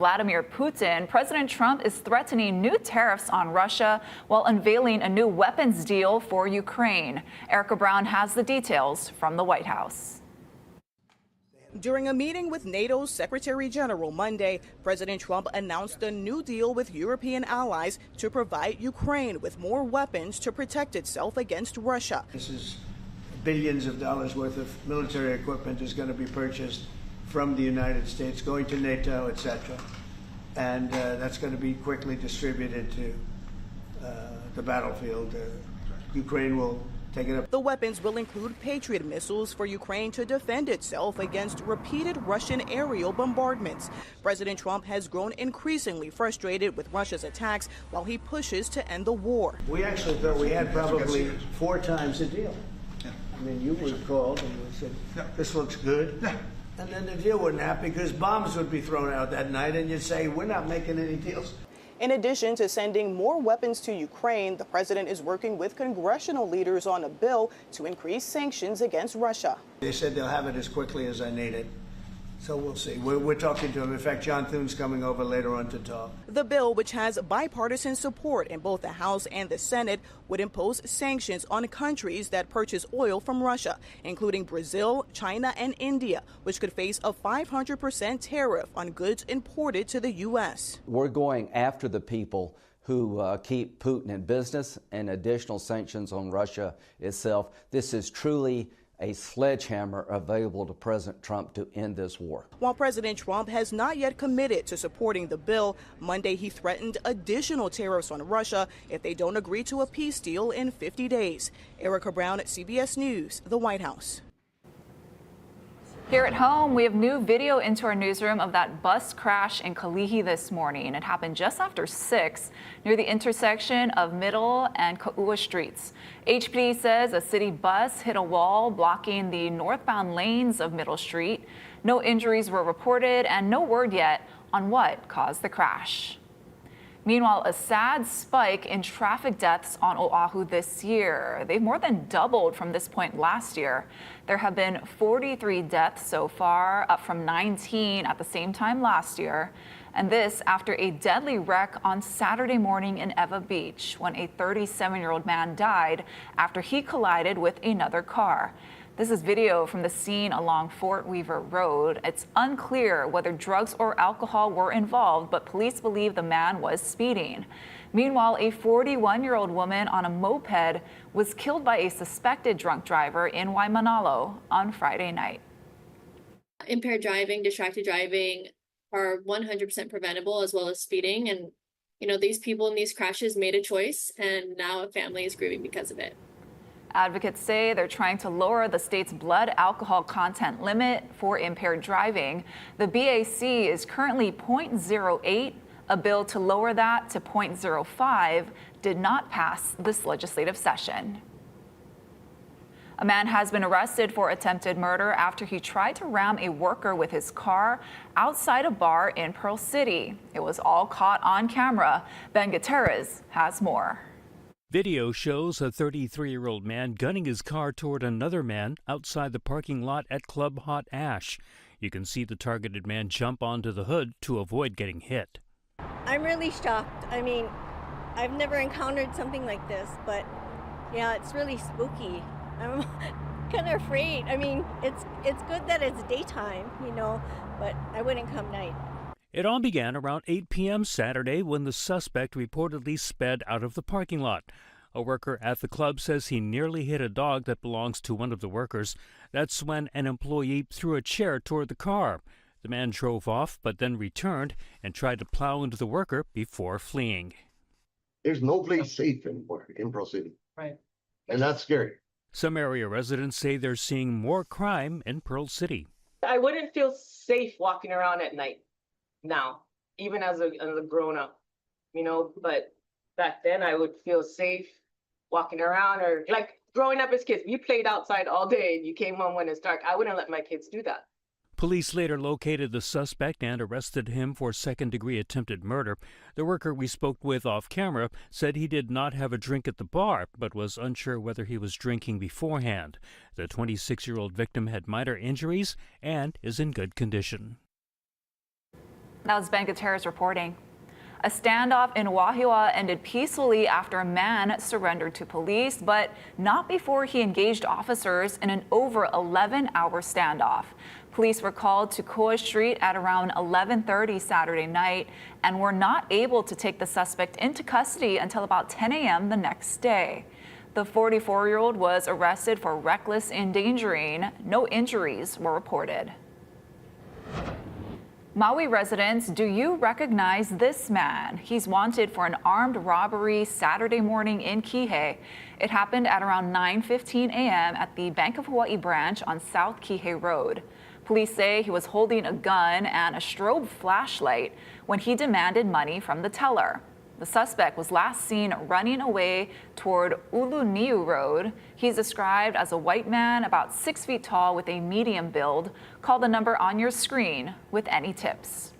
Vladimir Putin, President Trump is threatening new tariffs on Russia while unveiling a new weapons deal for Ukraine. Erica Brown has the details from the White House. During a meeting with NATO's Secretary General Monday, President Trump announced a new deal with European allies to provide Ukraine with more weapons to protect itself against Russia. This is billions of dollars worth of military equipment is going to be purchased from the United States, going to NATO, etc. And that's going to be quickly distributed to the battlefield. Ukraine will take it up. The weapons will include Patriot missiles for Ukraine to defend itself against repeated Russian aerial bombardments. President Trump has grown increasingly frustrated with Russia's attacks while he pushes to end the war. We actually thought we had probably 4 times the deal. I mean, you would have called and you said, this looks good. And then the deal wouldn't happen because bombs would be thrown out that night and you'd say, we're not making any deals. In addition to sending more weapons to Ukraine, the president is working with congressional leaders on a bill to increase sanctions against Russia. They said they'll have it as quickly as I need it. So we'll see. We're talking to him. In fact, John Thune's coming over later on to talk. The bill, which has bipartisan support in both the House and the Senate, would impose sanctions on countries that purchase oil from Russia, including Brazil, China, and India, which could face a 500% tariff on goods imported to the U.S. We're going after the people who keep Putin in business, and additional sanctions on Russia itself. This is truly a sledgehammer available to President Trump to end this war. While President Trump has not yet committed to supporting the bill, Monday he threatened additional tariffs on Russia if they don't agree to a peace deal in 50 days. Erica Brown at CBS News, the White House. Here at home, we have new video into our newsroom of that bus crash in Kalihi this morning. It happened just after 6 near the intersection of Middle and Kaua streets. HPD says a city bus hit a wall blocking the northbound lanes of Middle Street. No injuries were reported and no word yet on what caused the crash. Meanwhile, a sad spike in traffic deaths on Oahu this year. They've more than doubled from this point last year. There have been 43 deaths so far, up from 19 at the same time last year. And this after a deadly wreck on Saturday morning in Ewa Beach, when a 37-year-old man died after he collided with another car. This is video from the scene along Fort Weaver Road. It's unclear whether drugs or alcohol were involved, but police believe the man was speeding. Meanwhile, a 41-year-old woman on a moped was killed by a suspected drunk driver in Waimanalo on Friday night. Impaired driving, distracted driving are 100% preventable, as well as speeding. And, these people in these crashes made a choice, and now a family is grieving because of it. Advocates say they're trying to lower the state's blood alcohol content limit for impaired driving. The BAC is currently 0.08. A bill to lower that to 0.05 did not pass this legislative session. A man has been arrested for attempted murder after he tried to ram a worker with his car outside a bar in Pearl City. It was all caught on camera. Ben Gutierrez has more. Video shows a 33-year-old man gunning his car toward another man outside the parking lot at Club Hot Ash. You can see the targeted man jump onto the hood to avoid getting hit. I'm really shocked. I mean, I've never encountered something like this, but yeah, it's really spooky. I'm kind of afraid. I mean, it's good that it's daytime, but I wouldn't come night. It all began around 8 p.m. Saturday when the suspect reportedly sped out of the parking lot. A worker at the club says he nearly hit a dog that belongs to one of the workers. That's when an employee threw a chair toward the car. The man drove off but then returned and tried to plow into the worker before fleeing. There's no place safe anymore in Pearl City. Right. And that's scary. Some area residents say they're seeing more crime in Pearl City. I wouldn't feel safe walking around at night now, even as a grown-up, but back then I would feel safe walking around, or like growing up as kids, you played outside all day and you came home when it's dark. I wouldn't let my kids do that. Police later located the suspect and arrested him for second-degree attempted murder. The worker we spoke with off camera said he did not have a drink at the bar, but was unsure whether he was drinking beforehand. The 26-year-old victim had minor injuries and is in good condition. That was Ben Gutierrez reporting. A standoff in Wahiawa ended peacefully after a man surrendered to police, but not before he engaged officers in an over 11-hour standoff. Police were called to Koa Street at around 11:30 Saturday night and were not able to take the suspect into custody until about 10 a.m. the next day. The 44-year-old was arrested for reckless endangering. No injuries were reported. Maui residents, do you recognize this man? He's wanted for an armed robbery Saturday morning in Kihei. It happened at around 9:15 a.m. at the Bank of Hawaii branch on South Kihei Road. Police say he was holding a gun and a strobe flashlight when he demanded money from the teller. The suspect was last seen running away toward Uluniu Road. He's described as a white man about 6 feet tall with a medium build. Call the number on your screen with any tips.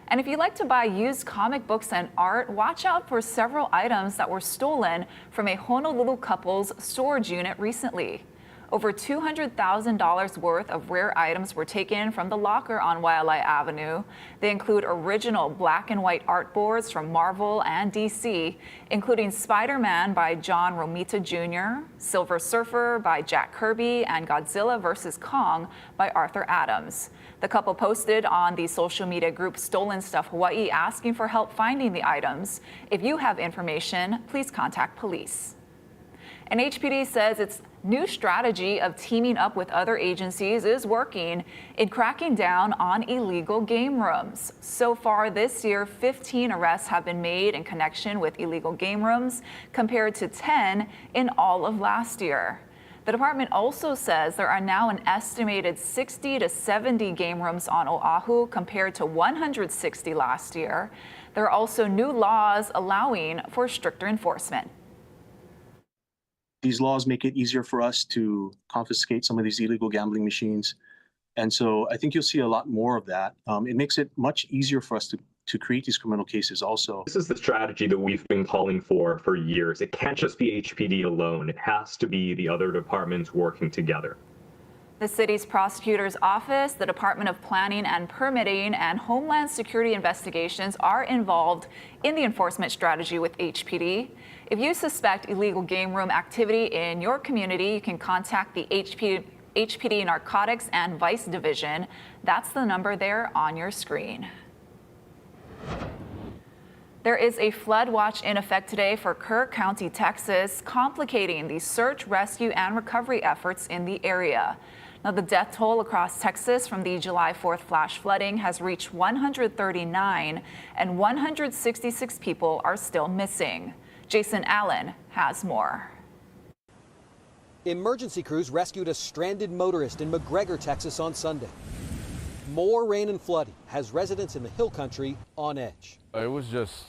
And if you like to buy used comic books and art, watch out for several items that were stolen from a Honolulu couple's storage unit recently. Over $200,000 worth of rare items were taken from the locker on Waialae Avenue. They include original black and white artboards from Marvel and DC, including Spider-Man by John Romita Jr., Silver Surfer by Jack Kirby, and Godzilla vs. Kong by Arthur Adams. The couple posted on the social media group Stolen Stuff Hawaii asking for help finding the items. If you have information, please contact police. And HPD says its new strategy of teaming up with other agencies is working in cracking down on illegal game rooms. So far this year, 15 arrests have been made in connection with illegal game rooms, compared to 10 in all of last year. The department also says there are now an estimated 60 to 70 game rooms on Oahu, compared to 160 last year. There are also new laws allowing for stricter enforcement. These laws make it easier for us to confiscate some of these illegal gambling machines. And so I think you'll see a lot more of that. It makes it much easier for us to create these criminal cases also. This is the strategy that we've been calling for years. It can't just be HPD alone. It has to be the other departments working together. The city's prosecutor's office, the Department of Planning and Permitting, and Homeland Security Investigations are involved in the enforcement strategy with HPD. If you suspect illegal game room activity in your community, you can contact the HPD Narcotics and Vice Division. That's the number there on your screen. There is a flood watch in effect today for Kerr County, Texas, complicating the search, rescue, and recovery efforts in the area. Now, the death toll across Texas from the July 4th flash flooding has reached 139, and 166 people are still missing. Jason Allen has more. Emergency crews rescued a stranded motorist in McGregor, Texas on Sunday. More rain and flooding has residents in the hill country on edge. It was just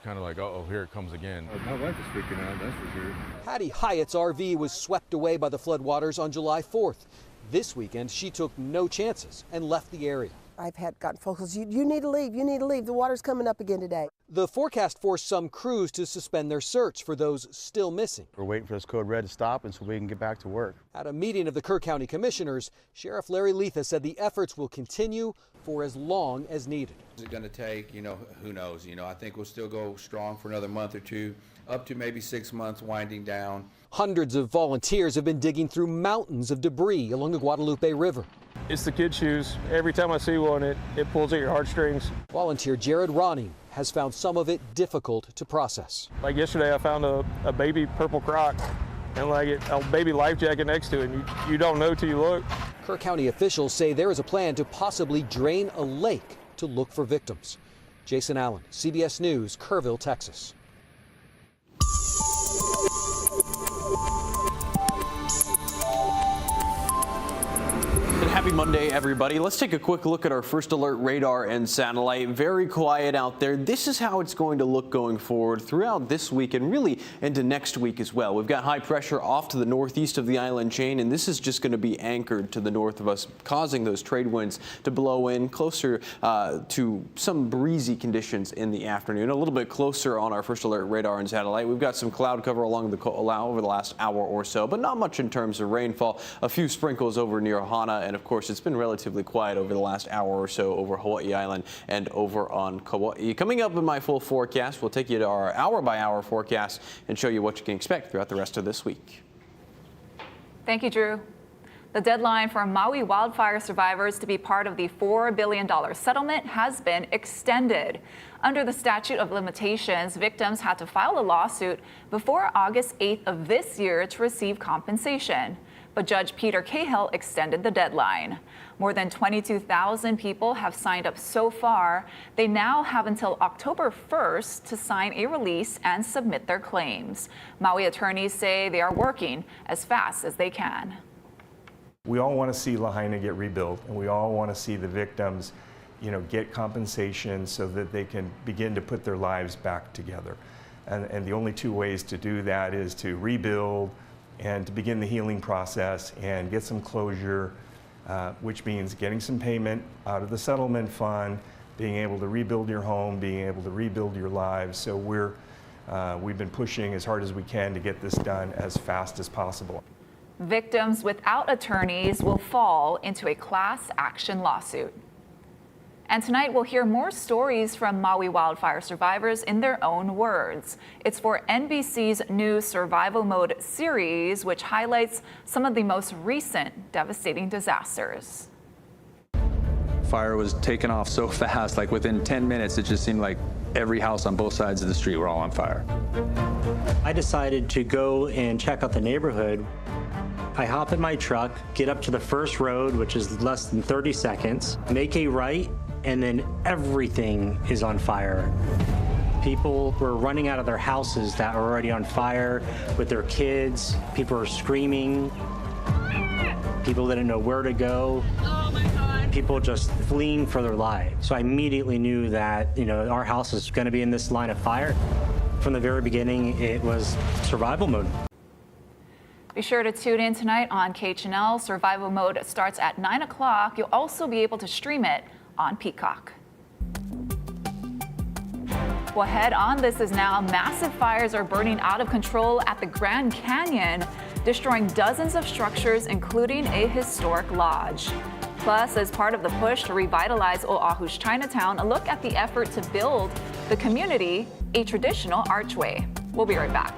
kind of like, uh-oh, here it comes again. My wife is freaking out, that's for sure. Hattie Hyatt's RV was swept away by the floodwaters on July 4th. This weekend, she took no chances and left the area. I've gotten phone calls, you need to leave, the water's coming up again today. The forecast forced some crews to suspend their search for those still missing. We're waiting for this code red to stop and so we can get back to work. At a meeting of the Kerr County Commissioners, Sheriff Larry Letha said the efforts will continue for as long as needed. Is it going to take, who knows? I think we'll still go strong for another month or two, up to maybe 6 months, winding down. Hundreds of volunteers have been digging through mountains of debris along the Guadalupe River. It's the kid shoes. Every time I see one, it pulls at your heartstrings. Volunteer Jared Ronning has found some of it difficult to process. Like yesterday, I found a baby purple croc and a baby life jacket next to it. And you don't know till you look. Kerr County officials say there is a plan to possibly drain a lake to look for victims. Jason Allen, CBS News, Kerrville, Texas. Happy Monday, everybody. Let's take a quick look at our first alert radar and satellite. Very quiet out there. This is how it's going to look going forward throughout this week and really into next week as well. We've got high pressure off to the northeast of the island chain, and this is just going to be anchored to the north of us, causing those trade winds to blow in closer to some breezy conditions in the afternoon. A little bit closer on our first alert radar and satellite. We've got some cloud cover along the over the last hour or so, but not much in terms of rainfall. A few sprinkles over near Hana, and of course course, it's been relatively quiet over the last hour or so over Hawaii Island and over on Kauai. Coming up in my full forecast, we'll take you to our hour-by-hour forecast and show you what you can expect throughout the rest of this week. Thank you, Drew. The deadline for Maui wildfire survivors to be part of the $4 billion settlement has been extended. Under the statute of limitations, victims had to file a lawsuit before August 8th of this year to receive compensation. But Judge Peter Cahill extended the deadline. More than 22,000 people have signed up so far. They now have until October 1st to sign a release and submit their claims. Maui attorneys say they are working as fast as they can. We all want to see Lahaina get rebuilt, and we all want to see the victims, get compensation so that they can begin to put their lives back together. And the only two ways to do that is to rebuild and to begin the healing process and get some closure, which means getting some payment out of the settlement fund, being able to rebuild your home, being able to rebuild your lives. So we've been pushing as hard as we can to get this done as fast as possible. Victims without attorneys will fall into a class action lawsuit. And tonight we'll hear more stories from Maui wildfire survivors in their own words. It's for NBC's new Survival Mode series, which highlights some of the most recent devastating disasters. Fire was taken off so fast, like within 10 minutes, it just seemed like every house on both sides of the street were all on fire. I decided to go and check out the neighborhood. I hop in my truck, get up to the first road, which is less than 30 seconds, make a right, and then everything is on fire. People were running out of their houses that were already on fire with their kids. People were screaming. People didn't know where to go. Oh my God. People just fleeing for their lives. So I immediately knew that, our house is going to be in this line of fire. From the very beginning, it was survival mode. Be sure to tune in tonight on KHNL. Survival Mode starts at 9 o'clock. You'll also be able to stream it on Peacock. Well, head on. This is now. Massive fires are burning out of control at the Grand Canyon, destroying dozens of structures, including a historic lodge. Plus, as part of the push to revitalize Oahu's Chinatown, a look at the effort to build the community a traditional archway. We'll be right back.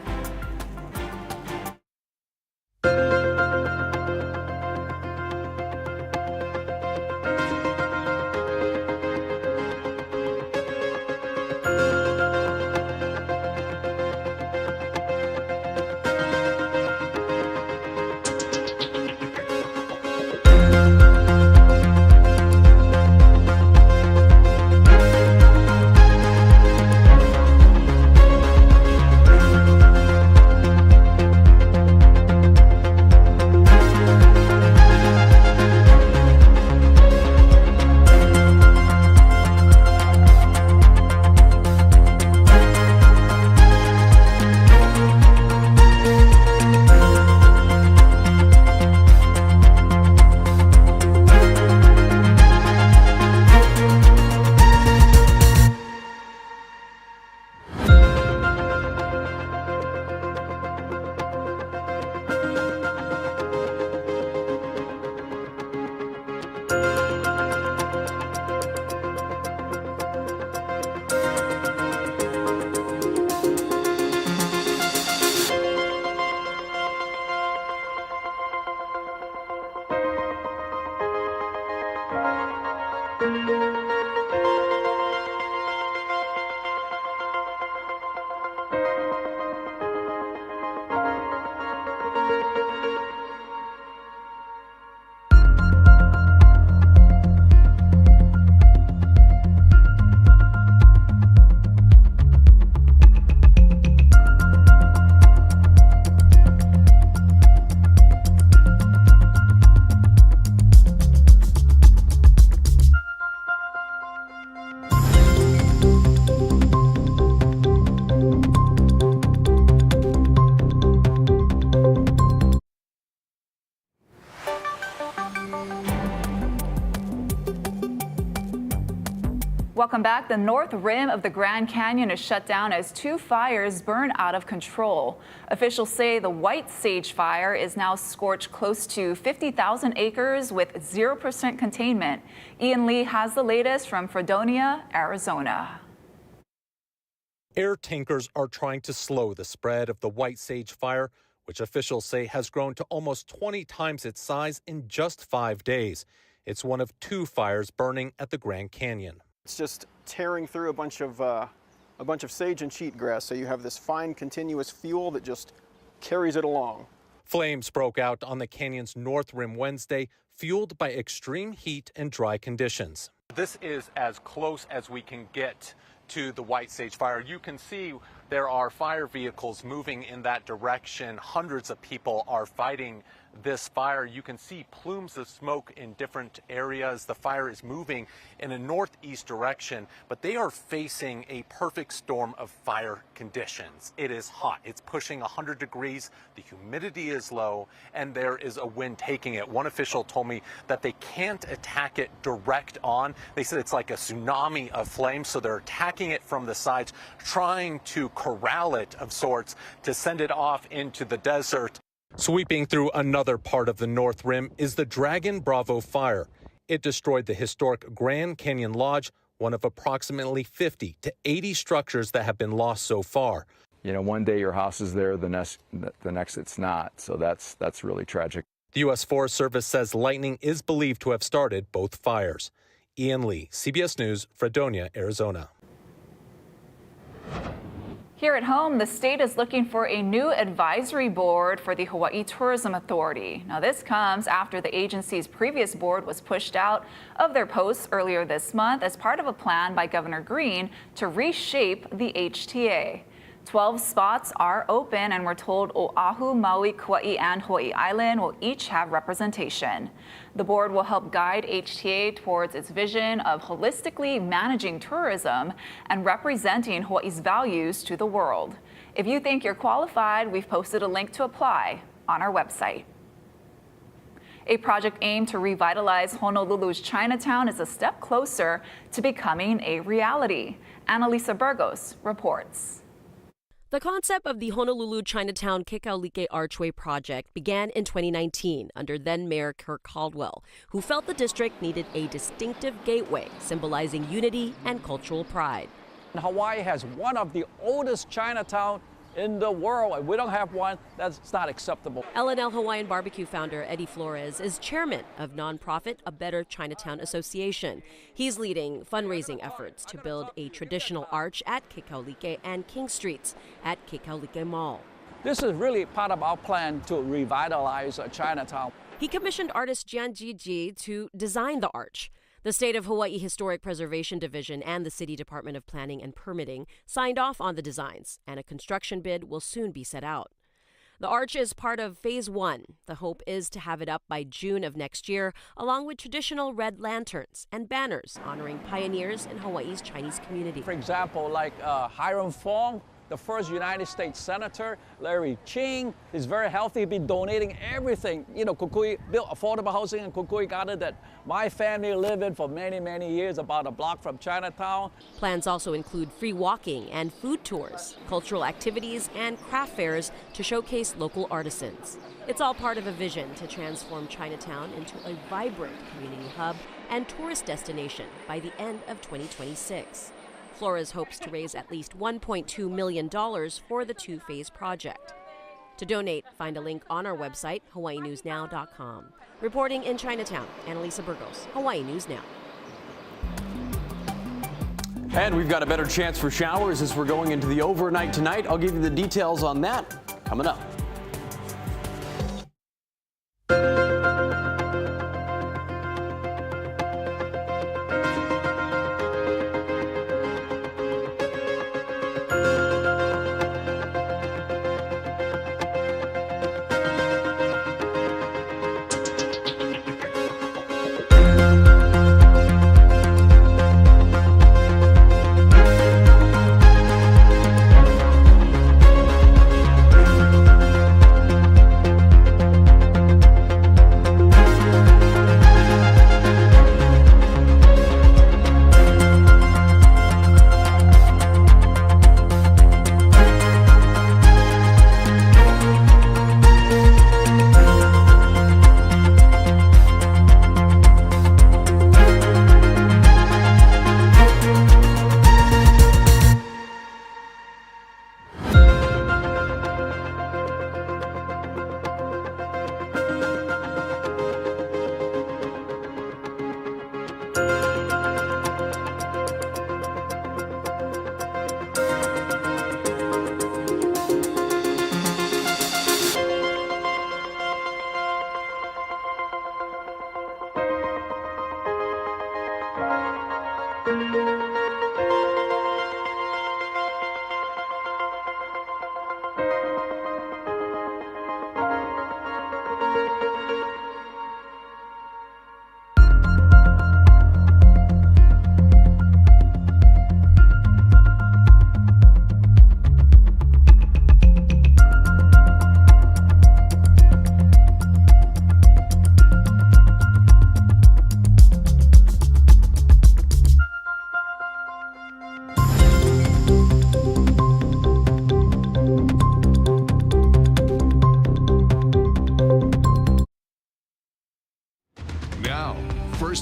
Welcome back. The north rim of the Grand Canyon is shut down as 2 fires burn out of control. Officials say the White Sage fire is now scorched close to 50,000 acres with 0% containment. Ian Lee has the latest from Fredonia, Arizona. Air tankers are trying to slow the spread of the White Sage fire, which officials say has grown to almost 20 times its size in just 5 days. It's one of 2 fires burning at the Grand Canyon. It's just tearing through a bunch of sage and cheatgrass, so you have this fine continuous fuel that just carries it along. Flames broke out on the canyon's north rim Wednesday, fueled by extreme heat and dry conditions. This is as close as we can get to the White Sage fire. You can see there are fire vehicles moving in that direction. Hundreds of people are fighting this fire. You can see plumes of smoke in different areas. The fire is moving in a northeast direction, but they are facing a perfect storm of fire conditions. It is hot. It's pushing 100 degrees. The humidity is low, and there is a wind taking it. One official told me that they can't attack it direct on. They said it's like a tsunami of flames, so they're attacking it from the sides, trying to corral it of sorts to send it off into the desert. Sweeping through another part of the North Rim is the Dragon Bravo fire. It destroyed the historic Grand Canyon Lodge, one of approximately 50 to 80 structures that have been lost so far. You know, one day your house is there, the next it's not. So that's really tragic. The U.S. Forest Service says lightning is believed to have started both fires. Ian Lee, CBS News, Fredonia, Arizona. Here at home, the state is looking for a new advisory board for the Hawaii Tourism Authority. Now, this comes after the agency's previous board was pushed out of their posts earlier this month as part of a plan by Governor Green to reshape the HTA. 12 spots are open, and we're told Oahu, Maui, Kauai, and Hawaii Island will each have representation. The board will help guide HTA towards its vision of holistically managing tourism and representing Hawaii's values to the world. If you think you're qualified, we've posted a link to apply on our website. A project aimed to revitalize Honolulu's Chinatown is a step closer to becoming a reality. Annalisa Burgos reports. The concept of the Honolulu Chinatown Kekaulike Archway project began in 2019 under then-Mayor Kirk Caldwell, who felt the district needed a distinctive gateway symbolizing unity and cultural pride. Hawaii has one of the oldest Chinatown in the world, and we don't have one. That's not acceptable. L&L Hawaiian Barbecue founder Eddie Flores is chairman of nonprofit A Better Chinatown Association. He's leading fundraising efforts to build a traditional arch at Kekaulike and King Streets at Kekaulike Mall. This is really part of our plan to revitalize Chinatown. He commissioned artist Jian Jiji to design the arch. The State of Hawaii Historic Preservation Division and the City Department of Planning and Permitting signed off on the designs, and a construction bid will soon be set out. The arch is part of Phase 1. The hope is to have it up by June of next year, along with traditional red lanterns and banners honoring pioneers in Hawaii's Chinese community. For example, like Hiram Fong, the first United States Senator, Larry Ching, is very healthy, been donating everything. You know, Kukui built affordable housing in Kukui Garden that my family lived in for many, many years, about a block from Chinatown. Plans also include free walking and food tours, cultural activities, and craft fairs to showcase local artisans. It's all part of a vision to transform Chinatown into a vibrant community hub and tourist destination by the end of 2026. Flores hopes to raise at least $1.2 million for the 2-phase project. To donate, find a link on our website, hawaiinewsnow.com. Reporting in Chinatown, Annalisa Burgos, Hawaii News Now. And we've got a better chance for showers as we're going into the overnight tonight. I'll give you the details on that coming up.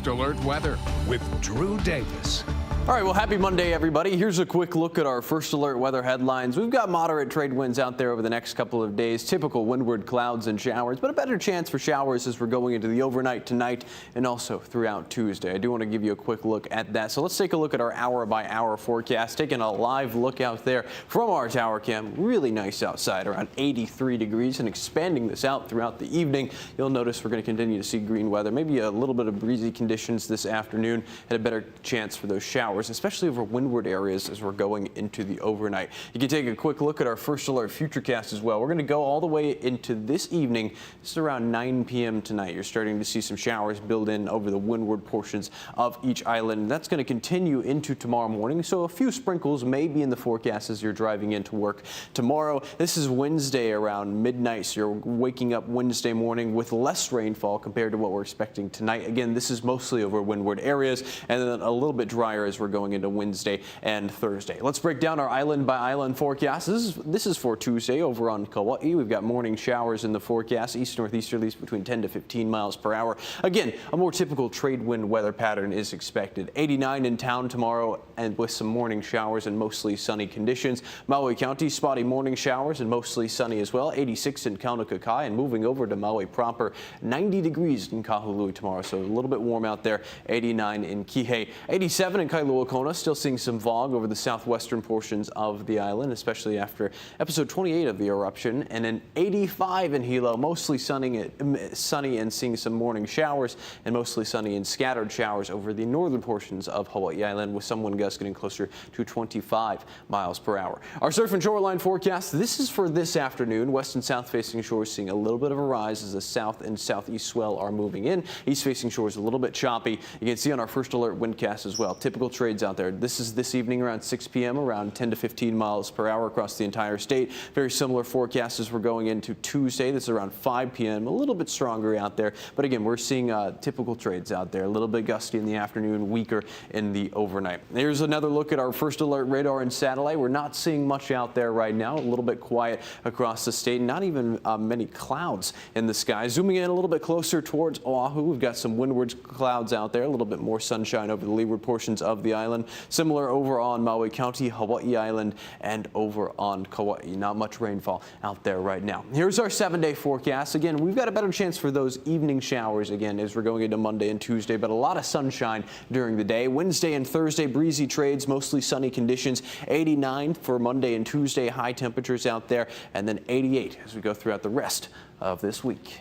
Alert Weather with Drew Davis. All right, well, happy Monday, everybody. Here's a quick look at our First Alert weather headlines. We've got moderate trade winds out there over the next couple of days, typical windward clouds and showers, but a better chance for showers as we're going into the overnight tonight and also throughout Tuesday. I do want to give you a quick look at that. So let's take a look at our hour-by-hour forecast, taking a live look out there from our tower cam. Really nice outside, around 83 degrees, and expanding this out throughout the evening. You'll notice we're going to continue to see green weather, maybe a little bit of breezy conditions this afternoon, and a better chance for those showers, especially over windward areas as we're going into the overnight. You can take a quick look at our First Alert Futurecast as well. We're going to go all the way into this evening. It's around 9 p.m. tonight. You're starting to see some showers build in over the windward portions of each island. That's going to continue into tomorrow morning, so a few sprinkles may be in the forecast as you're driving into work tomorrow. This is Wednesday around midnight, so you're waking up Wednesday morning with less rainfall compared to what we're expecting tonight. Again, this is mostly over windward areas, and then a little bit drier as we're going into Wednesday and Thursday. Let's break down our island by island forecast. This is for Tuesday over on Kauai. We've got morning showers in the forecast, east-northeasterlies between 10 to 15 miles per hour. Again, a more typical trade wind weather pattern is expected. 89 in town tomorrow, and with some morning showers and mostly sunny conditions. Maui County, spotty morning showers and mostly sunny as well. 86 in Kaunakakai, and moving over to Maui proper, 90 degrees in Kahului tomorrow, so a little bit warm out there. 89 in Kihei, 87 in Kailua Kona, still seeing some fog over the southwestern portions of the island, especially after episode 28 of the eruption, and then 85 in Hilo, mostly sunny and seeing some morning showers, and mostly sunny and scattered showers over the northern portions of Hawaii Island, with some wind gusts getting closer to 25 miles per hour. Our surf and shoreline forecast, this is for this afternoon. West and south facing shores seeing a little bit of a rise as the south and southeast swell are moving in. East facing shores a little bit choppy. You can see on our First Alert windcast as well. Typical trades out there. This is this evening around 6 p.m., around 10 to 15 miles per hour across the entire state. Very similar forecast as we're going into Tuesday. This is around 5 p.m., a little bit stronger out there. But again, we're seeing typical trades out there. A little bit gusty in the afternoon, weaker in the overnight. Here's another look at our First Alert radar and satellite. We're not seeing much out there right now. A little bit quiet across the state. Not even many clouds in the sky. Zooming in a little bit closer towards Oahu, we've got some windward clouds out there. A little bit more sunshine over the leeward portions of the island. Similar over on Maui County, Hawaii Island, and over on Kauai. Not much rainfall out there right now. Here's our 7-day forecast. Again, we've got a better chance for those evening showers again as we're going into Monday and Tuesday, but a lot of sunshine during the day. Wednesday and Thursday, breezy trades, mostly sunny conditions. 89 for Monday and Tuesday, high temperatures out there, and then 88 as we go throughout the rest of this week.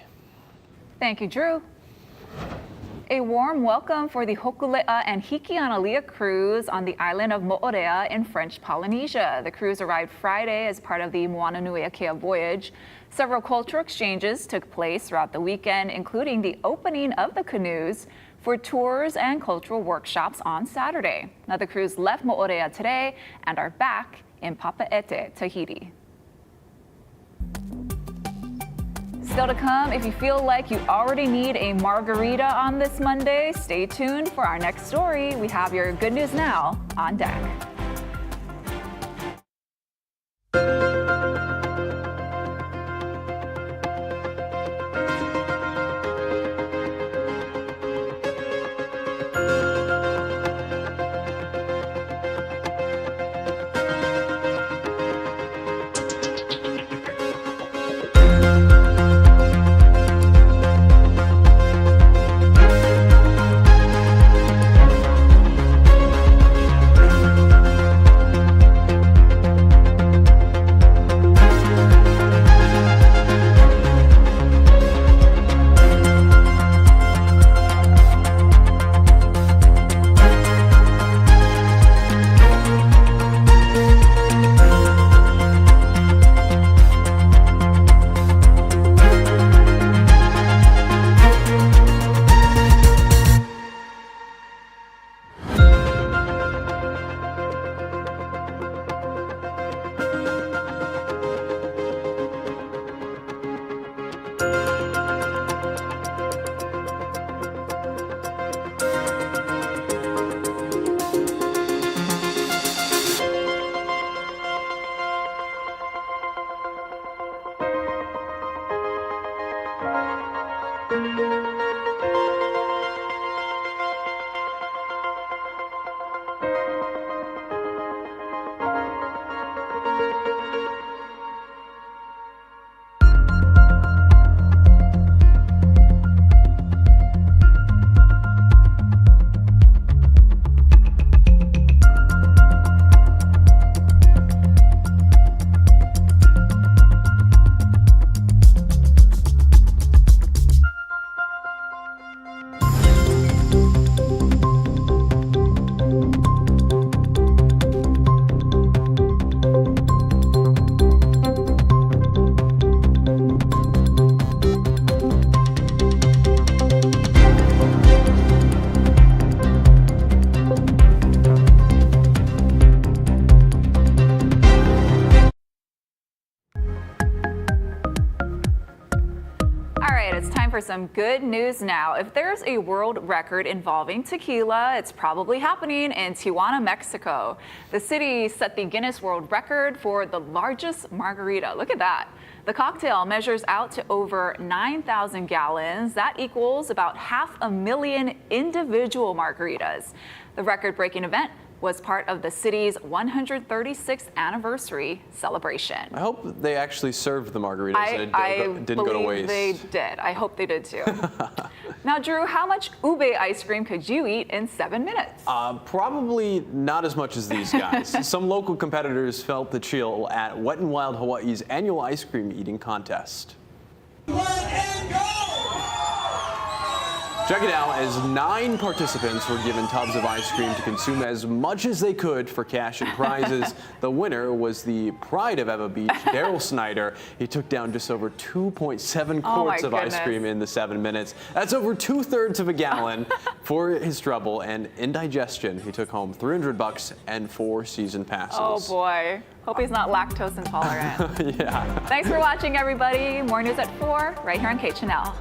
Thank you, Drew. A warm welcome for the Hokulea and Hikianalia cruise on the island of Moorea in French Polynesia. The cruise arrived Friday as part of the Moana Nui Akea voyage. Several cultural exchanges took place throughout the weekend, including the opening of the canoes for tours and cultural workshops on Saturday. Now, the cruise left Moorea today and are back in Papeete, Tahiti. Still to come, if you feel like you already need a margarita on this Monday, stay tuned for our next story. We have your good news now on deck. time for some good news now. If there's a world record involving tequila, it's probably happening in Tijuana, Mexico. The city set the Guinness World Record for the largest margarita. Look at that. The cocktail measures out to over 9,000 gallons. That equals about 500,000 individual margaritas. The record-breaking event was part of the city's 136th anniversary celebration. I hope they actually served the margaritas and I it didn't go to waste. They did. I hope they did too. Now, Drew, how much ube ice cream could you eat in 7 minutes? Probably not as much as these guys. Some local competitors felt the chill at Wet n Wild Hawaii's annual ice cream eating contest. Check it out, as 9 participants were given tubs of ice cream to consume as much as they could for cash and prizes. The winner was the pride of Eva Beach, Daryl Snyder. He took down just over 2.7 quarts of ice cream in the 7 minutes. That's over 2/3 of a gallon. For his trouble and indigestion, he took home $300 and 4 season passes. Oh boy. Hope he's not lactose intolerant. Yeah. Thanks for watching, everybody. More news at 4 right here on K-Channel.